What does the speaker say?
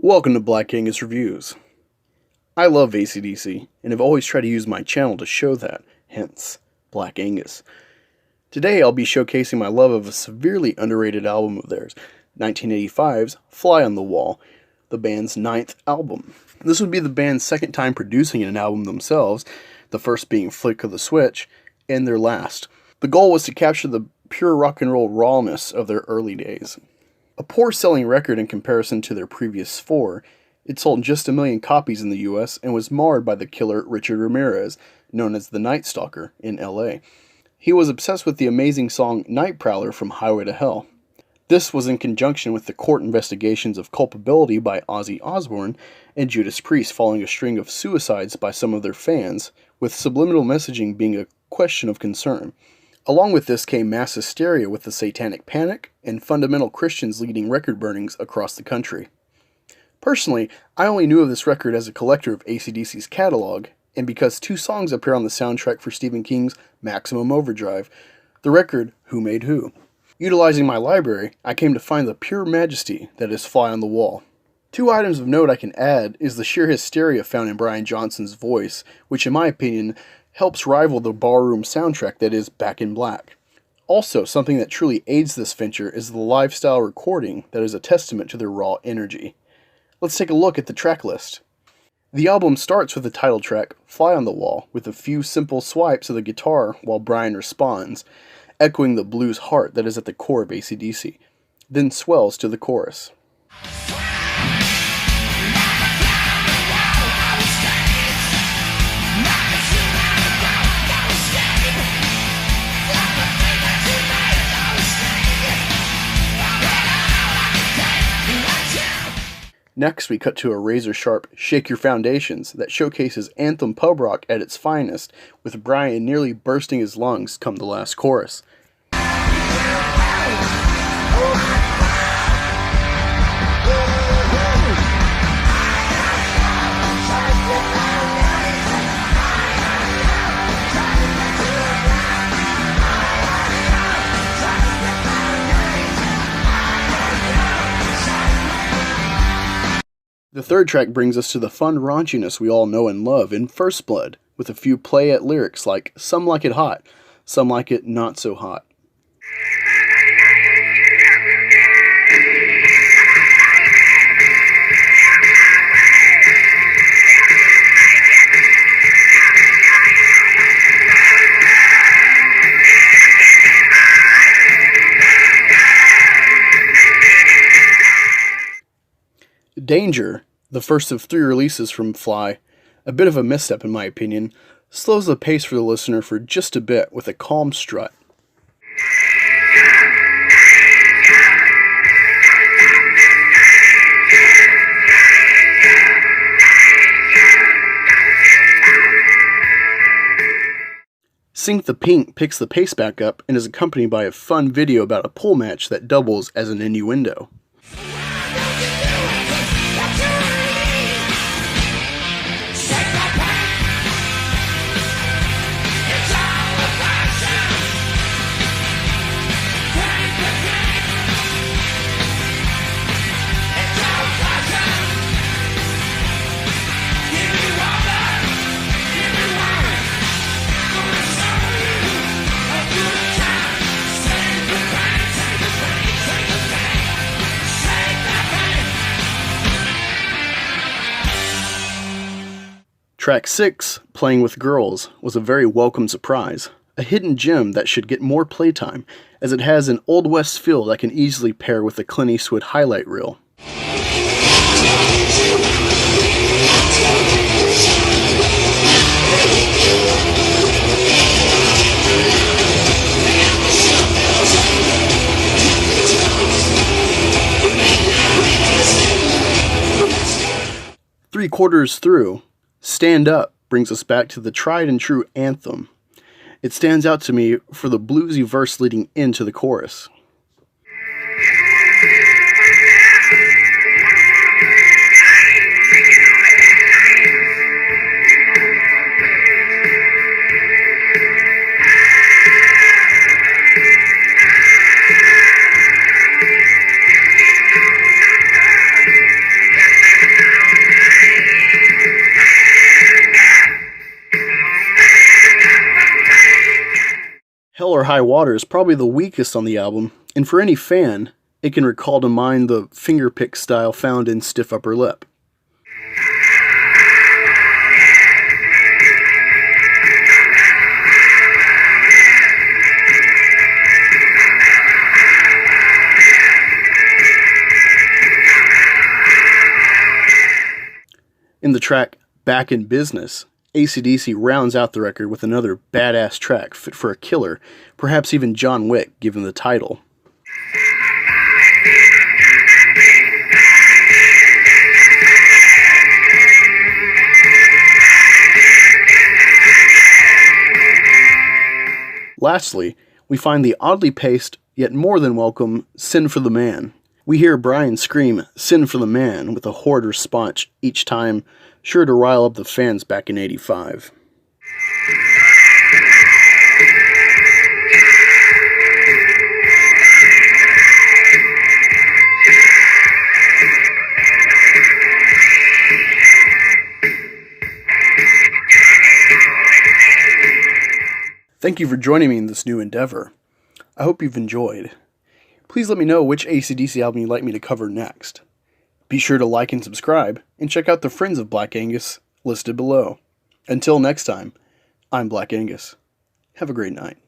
Welcome to Black Angus Reviews. I love AC/DC, and have always tried to use my channel to show that, hence, Black Angus. Today I'll be showcasing my love of a severely underrated album of theirs, 1985's Fly on the Wall, the band's 9th album. This would be the band's second time producing an album themselves, the first being Flick of the Switch, and their last. The goal was to capture the pure rock and roll rawness of their early days. A poor selling record in comparison to their previous four, it sold just 1 million copies in the US and was marred by the killer Richard Ramirez, known as the Night Stalker, in LA. He was obsessed with the amazing song Night Prowler from Highway to Hell. This was in conjunction with the court investigations of culpability by Ozzy Osbourne and Judas Priest following a string of suicides by some of their fans, with subliminal messaging being a question of concern. Along with this came mass hysteria with the Satanic Panic and fundamental Christians leading record burnings across the country. Personally, I only knew of this record as a collector of AC/DC's catalog, and because 2 songs appear on the soundtrack for Stephen King's Maximum Overdrive, the record Who Made Who. Utilizing my library, I came to find the pure majesty that is Fly on the Wall. 2 items of note I can add is the sheer hysteria found in Brian Johnson's voice, which in my opinion helps rival the ballroom soundtrack that is Back in Black. Also, something that truly aids this venture is the live-style recording that is a testament to their raw energy. Let's take a look at the track list. The album starts with the title track, Fly on the Wall, with a few simple swipes of the guitar while Brian responds, echoing the blues heart that is at the core of AC/DC, then swells to the chorus. Next, we cut to a razor-sharp Shake Your Foundations that showcases anthem pub rock at its finest, with Brian nearly bursting his lungs come the last chorus. The third track brings us to the fun raunchiness we all know and love in First Blood, with a few play-at lyrics like Some Like It Hot, Some Like It Not So Hot. Danger, the first of 3 releases from Fly, a bit of a misstep in my opinion, slows the pace for the listener for just a bit with a calm strut. Sync the Pink picks the pace back up and is accompanied by a fun video about a pool match that doubles as an innuendo. Track 6, Playing with Girls, was a very welcome surprise, a hidden gem that should get more playtime, as it has an Old West feel that can easily pair with the Clint Eastwood highlight reel. Three-quarters through, Stand Up brings us back to the tried and true anthem. It stands out to me for the bluesy verse leading into the chorus. High Water is probably the weakest on the album, and for any fan, it can recall to mind the fingerpick style found in Stiff Upper Lip. In the track Back in Business, AC/DC rounds out the record with another badass track fit for a killer, perhaps even John Wick given the title. Lastly, we find the oddly paced, yet more than welcome, Sin for the Man. We hear Brian scream, "Sin for the Man," with a horrid response each time, sure to rile up the fans back in '85. Thank you for joining me in this new endeavor. I hope you've enjoyed. Please let me know which AC/DC album you'd like me to cover next. Be sure to like and subscribe, and check out the Friends of Black Angus listed below. Until next time, I'm Black Angus. Have a great night.